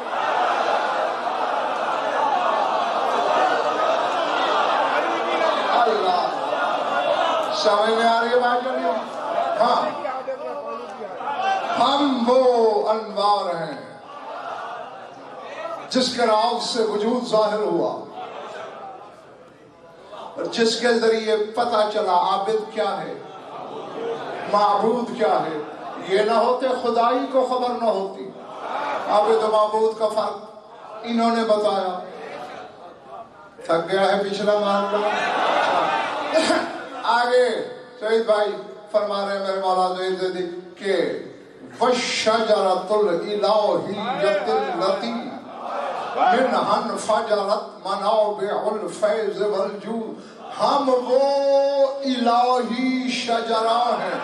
اللہ سمجھ میں آ رہی ہے بات کرنی؟ ہاں ہم وہ انوار ہیں جس کے راز سے وجود ظاہر ہوا اور جس کے ذریعے پتہ چلا عابد کیا ہے، معبود کیا ہے. یہ نہ ہوتے خدائی کو خبر نہ ہوتی. عابد و معبود کا فرق انہوں نے بتایا. تھک گیا ہے پچھلا معاملہ. آگے سعید بھائی فرما رہے ہیں میرے مولا زہید زیدی کہ وَالشَّجَرَةُ الْإِلَٰهِيَّةِ الَّتِي مِنْهَا انْفَجَرَتْ مَنَابِعُ الْفَيْضِ وَالْجُودِ. ہم وہ الہی شجرہ ہیں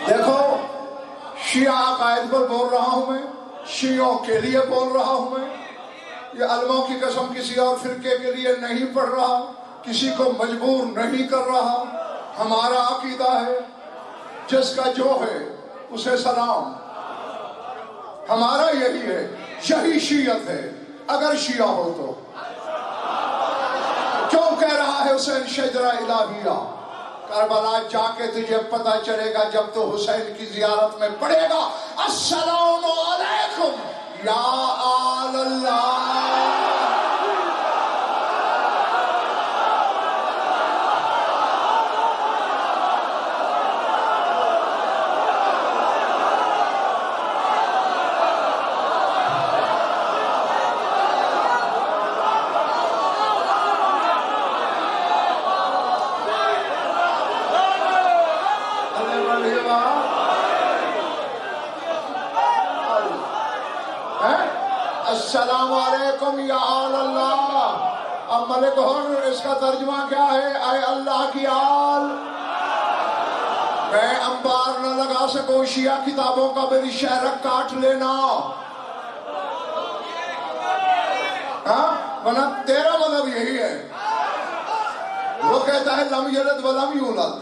دیکھو شیعہ عقائد پر بول رہا ہوں میں، شیعوں کے لیے بول رہا ہوں میں. یہ علموں کی قسم کسی اور فرقے کے لیے نہیں پڑھ رہا، کسی کو مجبور نہیں کر رہا. ہمارا عقیدہ ہے جس کا جو ہے اسے سلام، ہمارا یہی ہے، یہی شیعت ہے۔ اگر شیعہ ہو تو کیوں کہہ رہا ہے حسین شجرہ الہیہ؟ کربلا جا کے تجھے پتہ چلے گا جب تو حسین کی زیارت میں پڑھے گا السلام علیکم یا آل اللہ۔ السلام علیکم یا آل اللہ۔ اب ملک ہن اس کا ترجمہ کیا ہے؟ اے اللہ کی آل۔ میں انبار نہ لگا سکوں شیعہ کتابوں کا، میری شہرک کاٹ لینا، ہاں ورنہ تیرا مذہب یہی ہے۔ وہ کہتا ہے لم یلد ولم یولد،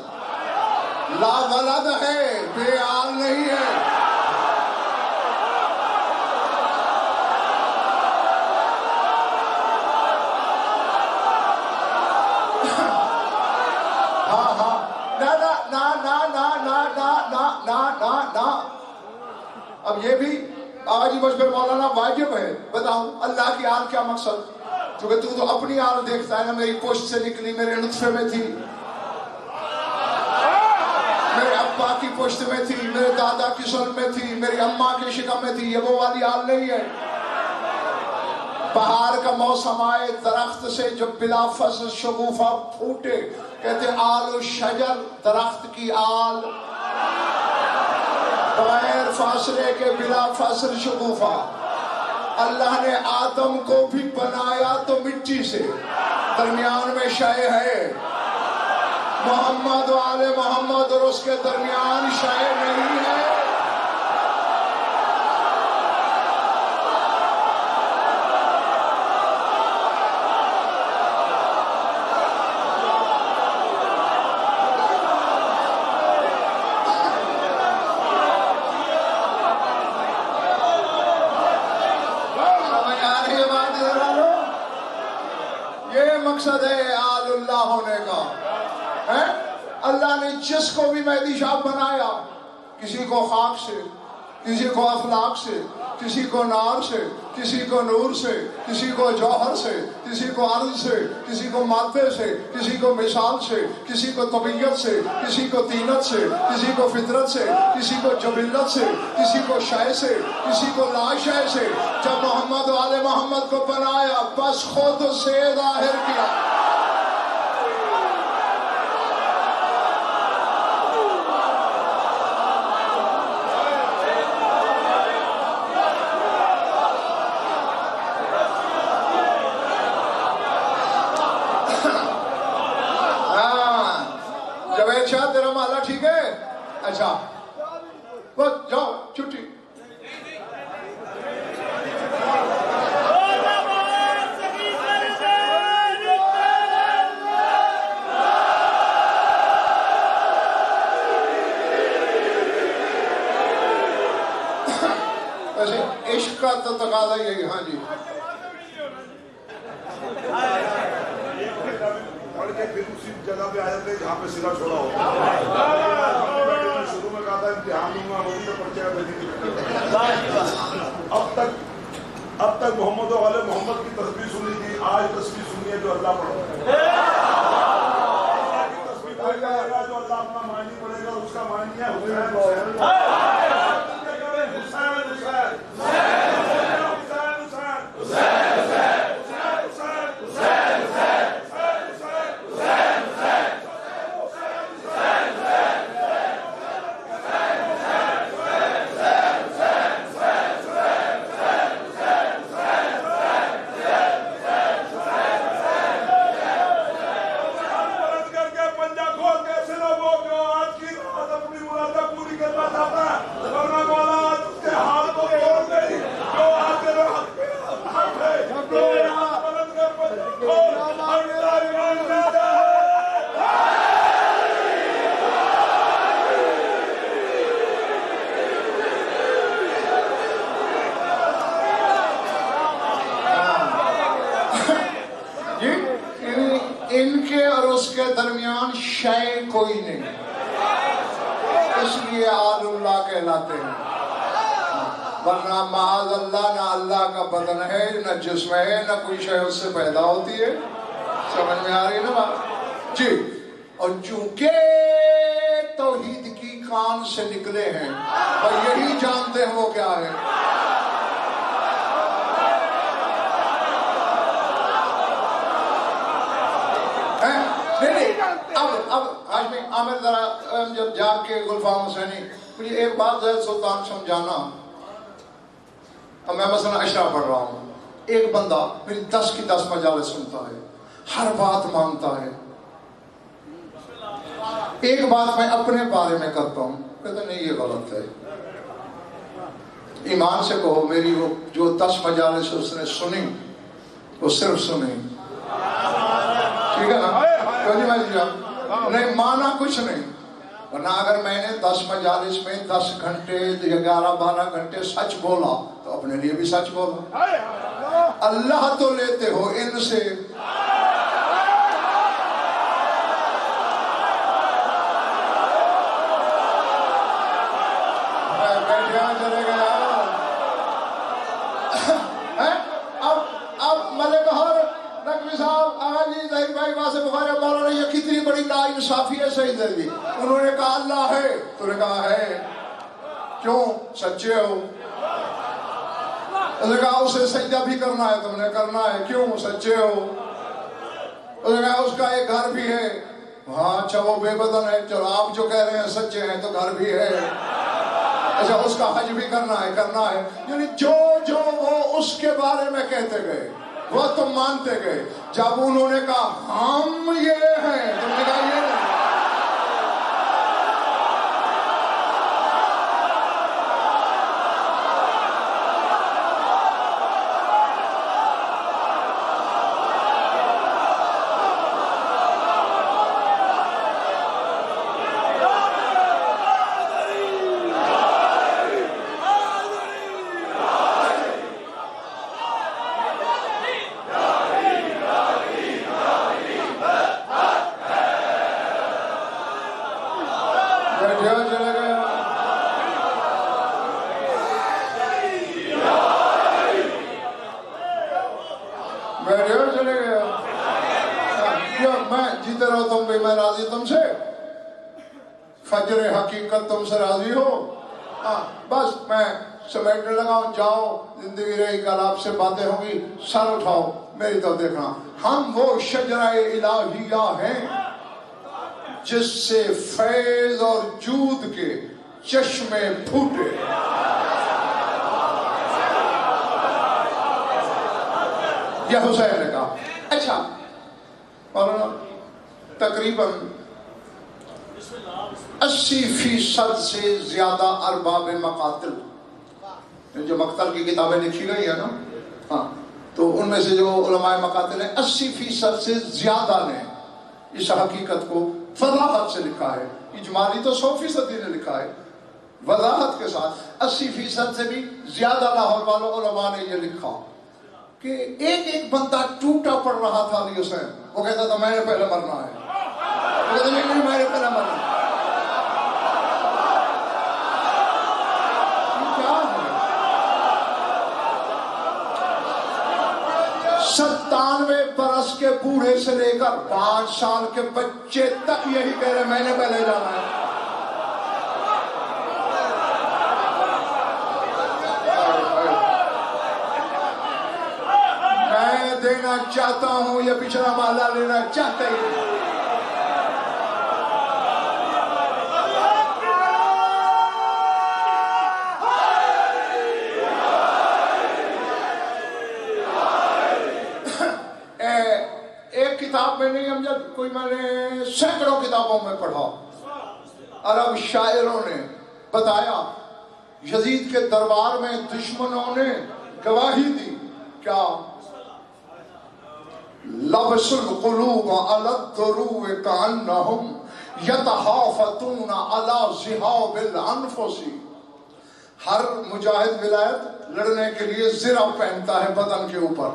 لا ولد ہے بے آل نہیں ہے۔ اب یہ بھی آج ہی مجھ پر مولانا واجب ہے بتاؤں اللہ کی آل کیا مقصد؟ چونکہ تو اپنی آل دیکھتا ہے نا، میری پشت سے نکلی، میرے نطفے میں تھی، میرے ابا کی پشت میں تھی، میرے دادا کی سن میں تھی، میری اماں کی شکم میں تھی، یہ وہ والی آل نہیں ہے۔ بہار کا موسم آئے، درخت سے جب بلا فصل شگوفہ پھوٹے، کہتے آل و شجر، درخت کی آل، بغیر فاصلے کے بلا فصل شگوفہ۔ اللہ نے آدم کو بھی بنایا تو مٹی سے، درمیان میں شے ہے، محمد و آل محمد، اور اس کے درمیان شے نہیں ہے۔ مقصد ہے آل اللہ ہونے کا۔ اللہ نے جس کو بھی مہدی شاہ بنایا، کسی کو خاک سے، کسی کو اخلاق سے، کسی کو نار سے، کسی کو نور سے، کسی کو جوہر سے، کسی کو عرض سے، کسی کو مادے سے، کسی کو مثال سے، کسی کو طبیعت سے، کسی کو طینت سے، کسی کو فطرت سے، کسی کو جبلت سے، کسی کو شے سے، کسی کو لا شے سے۔ جب محمد و آل محمد کو بنایا بس خود سے ظاہر کیا۔ اچھا تیرا مالا ٹھیک ہے؟ اچھا بس جاؤ چھٹی۔ ویسے عشق کا تو تقاضا یہی، ہاں جی پھر اسی جگہ پہ آ جاتے ہیں جہاں پہ سلا چھوڑا ہوتا ہے۔ شروع میں کہا تھا امتحان دوں گا، وہی تو پرچہ اب تک محمد و آل محمد کی تسبیح سنی تھی، آج تسبیح سنی ہے جو اللہ پڑھے گا، جو اللہ اپنا معنی پڑھے گا اس کا معنی ہے حسین کوئی نہیں، اس لیے آل اللہ کہلاتے ہیں، ورنہ معاذ اللہ نہ اللہ کا بدن ہے نہ جسم ہے نہ کوئی شے اس سے پیدا ہوتی ہے۔ سمجھ میں آ رہی ہے نا بات جی؟ اور چونکہ توحید کی کان سے نکلے ہیں اور یہی جانتے ہیں وہ کیا ہے۔ اب آج میں عامر ذرا جب جا کے گلفام حسینی مجھے ایک بات زید سلطان سمجھانا، اب میں مثلا اشرا پڑھ رہا ہوں، ایک بندہ میری 10 کی 10 مجالس سنتا ہے، ہر بات مانتا ہے، ایک بات میں اپنے بارے میں کرتا ہوں، کہتا نہیں یہ غلط ہے، ایمان سے کہو میری وہ جو 10 مجالس اس نے سنی وہ صرف سنی، ٹھیک ہے نا؟ نہیں مانا کچھ نہیں، ورنہ اگر میں نے 10 مجالس میں 10 گھنٹے 11-12 گھنٹے سچ بولا تو اپنے لیے بھی سچ بولا۔ اللہ تو لیتے ہو ان سے، چلے گیا اب ملک ہر نقوی صاحب آہا جی ظہیر بھائی وہاں سے بخاری مولانا یہ کتنی بڑی نا انصافی ہے سعید دروی، انہوں نے کہا اللہ ہے، تو نے کہا ہے، کیوں؟ سچے ہو؟ انہوں نے کہا اسے سجدہ بھی کرنا ہے، تم نے کرنا ہے، کیوں؟ سچے ہو؟ انہوں نے کہا اس کا ایک گھر بھی ہے، ہاں اچھا وہ بے بدن ہے، چلو آپ جو کہہ رہے ہیں سچے ہیں تو گھر بھی ہے، اچھا اس کا حج بھی کرنا ہے، کرنا ہے، یعنی جو وہ اس کے بارے میں کہتے گئے وہ تم مانتے گئے، جب انہوں نے کہا ہم یہ ہیں تم نے کہا یہ نہیں۔ میں راضی تم سے، فجر حقیقت تم سے راضی ہو، بس میں سمیٹنے لگا ہوں، جاؤ زندگی رہی کل آپ سے باتیں ہوں گی، سر اٹھاؤ میری طرف دیکھنا، ہم وہ شجرہ الہیہ ہیں جس سے فیض اور جود کے چشمے پھوٹے۔ یہ حسین نے کہا۔ اچھا مولانا تقریباً 80% سے زیادہ ارباب مقاتل، جو مقتل کی کتابیں لکھی گئی ہیں نا، ہاں تو ان میں سے جو علماء مقاتل ہیں 80% سے زیادہ نے اس حقیقت کو وضاحت سے لکھا ہے، اجمالی تو 100% ہی نے لکھا ہے، وضاحت کے ساتھ 80% سے بھی زیادہ لاہور والوں علماء نے یہ لکھا کہ ایک بندہ ٹوٹا پڑ رہا تھا علی حسین، وہ کہتا تھا میں نے پہلے مرنا ہے، وہ کہتا نہیں میں نے پہلے مرنا ہے۔ یہ کیا ہے؟ 97 برس کے بوڑھے سے لے کر 5 سال کے بچے تک یہی کہہ رہے میں نے پہلے جانا ہے۔ میں دینا چاہتا ہوں، یہ پچھلا محلہ لینا چاہتا ہی نہیں۔ ایک کتاب میں نہیں ہم جب کوئی میں نے سینکڑوں کتابوں میں پڑھا، عرب شاعروں نے بتایا یزید کے دربار میں دشمنوں نے گواہی دی کیا؟ لبس القلوب علی الدروع کانہم یتحافتون علی ذہاب الانفس۔ ہر مجاہد ولایت لڑنے کے لیے زرہ پہنتا ہے بدن کے اوپر،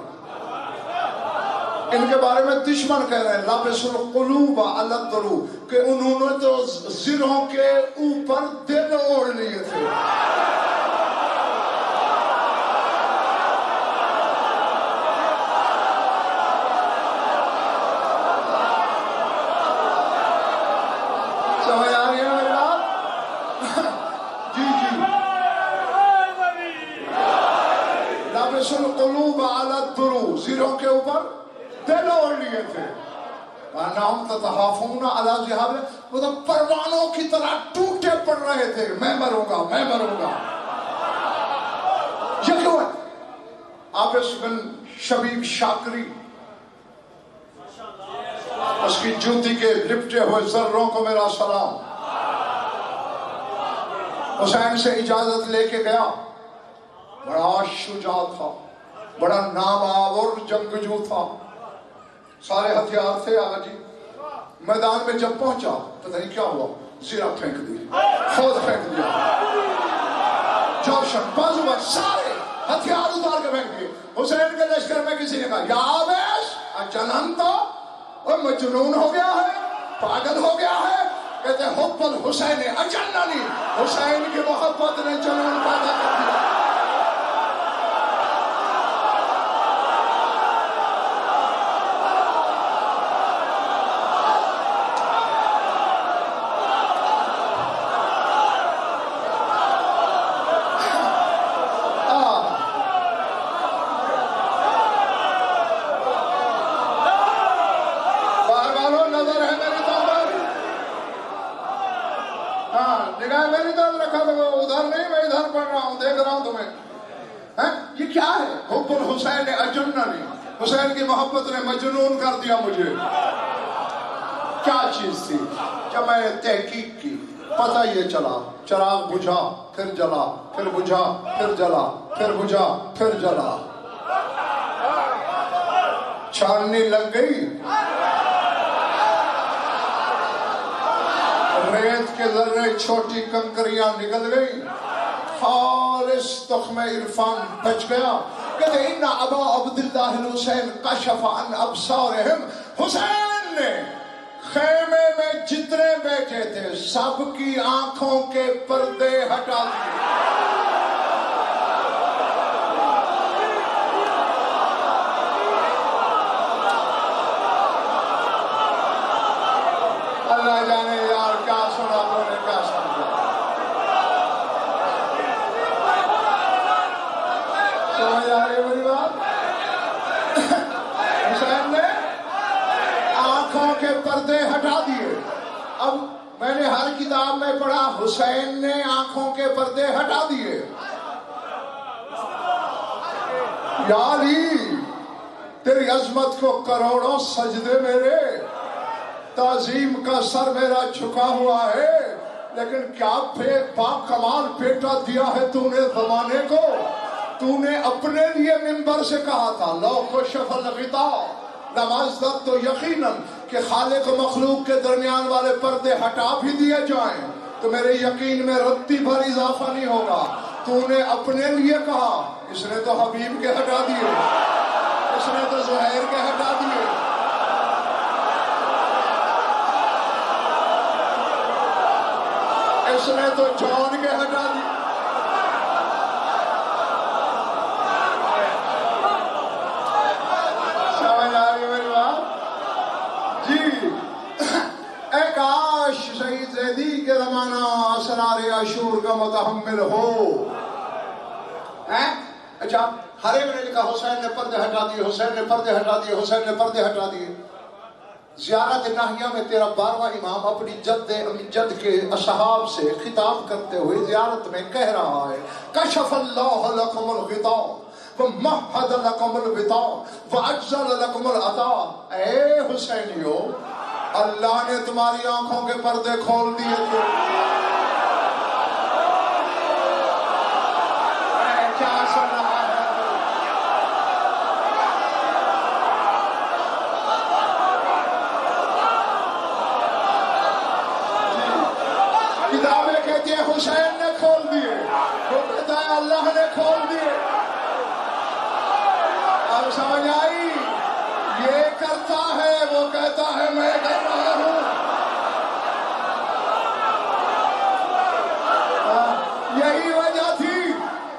ان کے بارے میں دشمن کہہ رہے ہیں لابس القلوب علی الدروع کہ انہوں نے تو زروں کے اوپر دل اوڑھ لیے تھے. سمجھ آ رہی ہے میری بات؟ جی جی. لابس القلوب علی الدروع زروں کے اوپر دل اوڑھ لیے تھے. وَأَنَّهُمْ تَتَخَافُونَ عَلَى ذِهَابٍ وہ تو پروانوں کی طرح ٹوٹے پڑ رہے تھے. میں مروں گا میں مروں گا. یہ کیوں ہے؟ عابس بن شبیب شاکری اس کی جوتی کے لپٹے ہوئے ذروں کو میرا سلام. حسین سے اجازت لے کے گیا. بڑا شجاع تھا, بڑا نامآور جنگجو تھا, سارے ہتھیار تھے. آگا جی میدان میں جب پہنچا پتہ نہیں کیا ہوا, زیرہ پھینک دی, خود پھینک دیا, جوشن بازو بازو سارے ہتھیار اتار کے پھینک دیے. حسین کے لشکر میں کسی نے کہا یا عابس اجننتا, اور مجنون ہو گیا ہے, پاگل ہو گیا ہے. کہتے حب الحسین اجننی, حسین کی محبت نے جنون پیدا کر دیا. یہ کیا ہے؟ حب الحسین اجننی, حسین کی محبت نے مجنون کر دیا مجھے. کیا چیز تھی؟ جب میں نے تحقیق کی پتہ یہ چلا چراغ بجھا پھر جلا, پھر بجھا پھر جلا, پھر بجھا پھر جلا. چھاننی لگ گئی, ریت کے ذرے چھوٹی کنکریاں نکل گئی, خالص تخم عرفان بچ گیا. کہتے ان ابا عبداللہ الحسین کشف عن ابصارہم, حسین نے خیمے میں جتنے بیٹھے تھے سب کی آنکھوں کے پردے ہٹا دیے. اللہ جانے یار کیا سنا تو نے کیا سمجھا. سمجھ آ رہی ہے میری بات؟ حسین نے آنکھوں کے پردے ہٹا دیے. اب میں نے ہر کتاب میں پڑھا حسین نے آنکھوں کے پردے ہٹا دیے. یا علی تیری عظمت کو کروڑوں سجدے میرے, تعظیم کا سر میرا جھکا ہوا ہے, لیکن کیا با کمال بیٹا دیا ہے تو نے زمانے کو. تو نے اپنے لیے منبر سے کہا تھا لو کشف الغطاء لمازدد, تو یقیناً کہ خالق و مخلوق کے درمیان والے پردے ہٹا بھی دیے جائیں تو میرے یقین میں رتی بھر اضافہ نہیں ہوگا. تو نے اپنے لیے کہا, اس نے تو حبیب کے ہٹا دیے, اس نے تو زہیر کے ہٹا دیے. اس نے تو جان کے ہٹا دی. سمجھ آ رہی ہے میری بات؟ جی اے کاش شہید زیدی کے زمانہ اسرار عاشور کا متحمل ہو. اچھا حریم نے لکھا حسین نے پردے ہٹا دیے, حسین نے پردے ہٹا دیے, حسین نے پردے ہٹا دیے. زیارت ناہیہ میں تیرا 12واں امام اپنی جد کے اصحاب سے خطاب کرتے ہوئے زیارت میں کہہ رہا ہے کشف اللہ لکم الغطاء ومہد لکم البطاء واجزل لکم العطاء. اے حسینیو, اللہ نے تمہاری آنکھوں کے پردے کھول دیے تھے. کیا سن رہا ہے؟ کتابیں کہتی ہیں حسین نے کھول دیے, وہ کہتا ہے اللہ نے کھول دیے. اب سمجھ آئی؟ یہ وہ کہتا ہے میں کر رہا ہوں. یہی وجہ تھی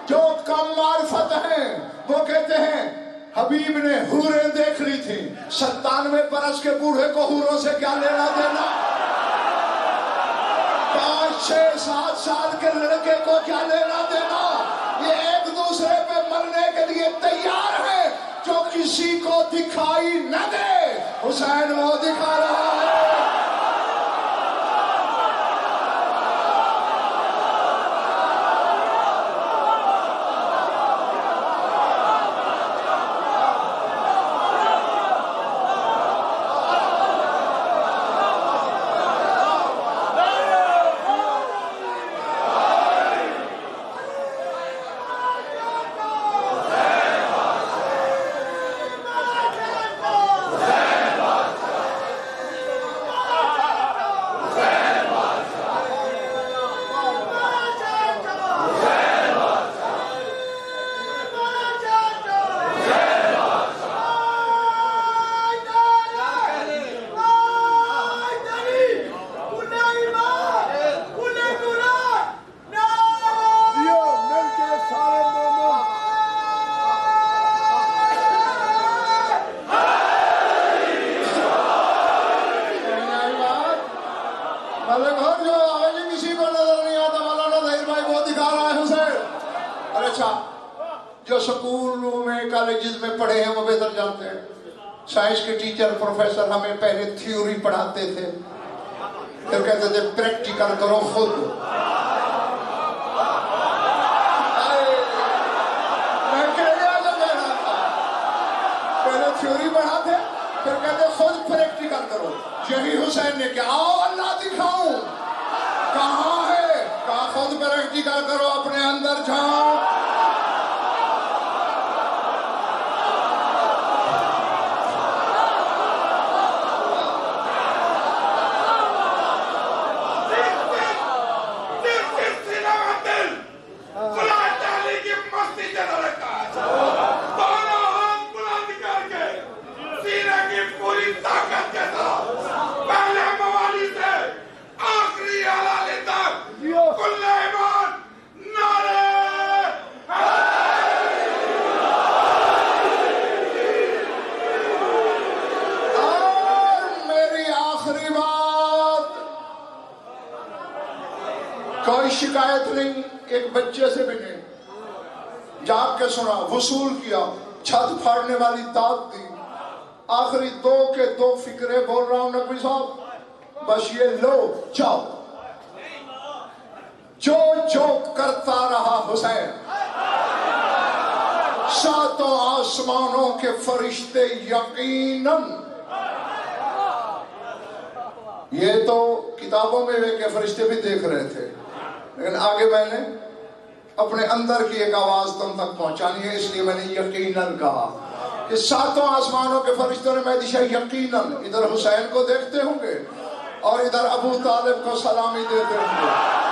جو کم معرفت ہیں وہ کہتے ہیں حبیب نے حوریں دیکھ لی تھی. 97 برس کے بوڑھے کو حوروں سے کیا لینا دینا؟ 5 6 7 سال کے لڑکے کو کیا لینا دینا؟ یہ ایک دوسرے پہ مرنے کے لیے تیار ہے. جو کسی کو دکھائی نہ دے حسین وہ دکھا رہا ہے. جو سکولوں میں کالجز میں پڑھے ہیں وہ بہتر جانتے ہیں. سائنس کے ٹیچر پروفیسر ہمیں پہلے تھیوری پڑھاتے تھے پھر کہتے تھے پریکٹیکل کرو خود. میں کہہ رہا تھا پہلے تھیوری پڑھاتے پھر کہتے خود پریکٹیکل کرو. یہی حسین نے کہا آؤ اللہ دکھاؤں. کہاں ہے؟ کہا خود پریکٹیکل کرو اپنے اندر جاؤ. کوئی شکایت نہیں ایک بچے سے بھی نہیں. جاگ کے سنا وصول کیا چھت پھاڑنے والی داد دی. آخری 2 کے 2 فکرے بول رہا ہوں نقوی صاحب بس یہ لو جاؤ. جو جو کرتا رہا حسین 7 آسمانوں کے فرشتے یقیناً. یہ تو کتابوں میں کے فرشتے بھی دیکھ رہے تھے لیکن آگے میں نے اپنے اندر کی ایک آواز تم تک پہنچانی ہے اس لیے میں نے یقیناً کہا کہ 7 آسمانوں کے فرشتوں نے مہدی شاہ یقیناً ادھر حسین کو دیکھتے ہوں گے اور ادھر ابو طالب کو سلامی دیتے ہوں گے.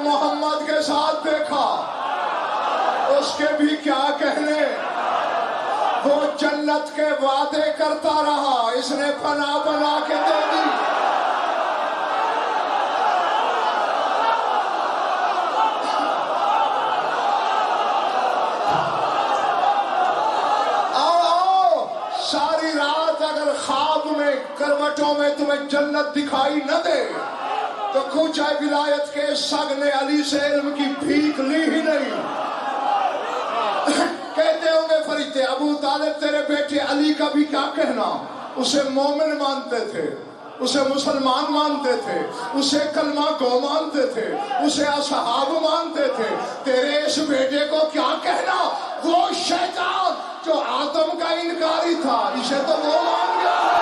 محمد کے ساتھ دیکھا اس کے بھی کیا کہنے. وہ جنت کے وعدے کرتا رہا اس نے پناہ بنا کے دے دی. آؤ ساری رات اگر خواب میں کروٹوں میں تمہیں جنت دکھائی نہ دے تو کوچہ ولایت کے سگ نے علی سے علم کی بھیک لی ہی نہیں. کہتے ہوں گے فرشتے ابو طالب تیرے بیٹے علی کا بھی کیا کہنا. اسے مومن مانتے تھے اسے مسلمان مانتے تھے اسے کلمہ گو مانتے تھے اسے اصحاب مانتے تھے. تیرے اس بیٹے کو کیا کہنا. وہ شیطان جو آدم کا انکاری تھا اسے تو وہ مان گیا.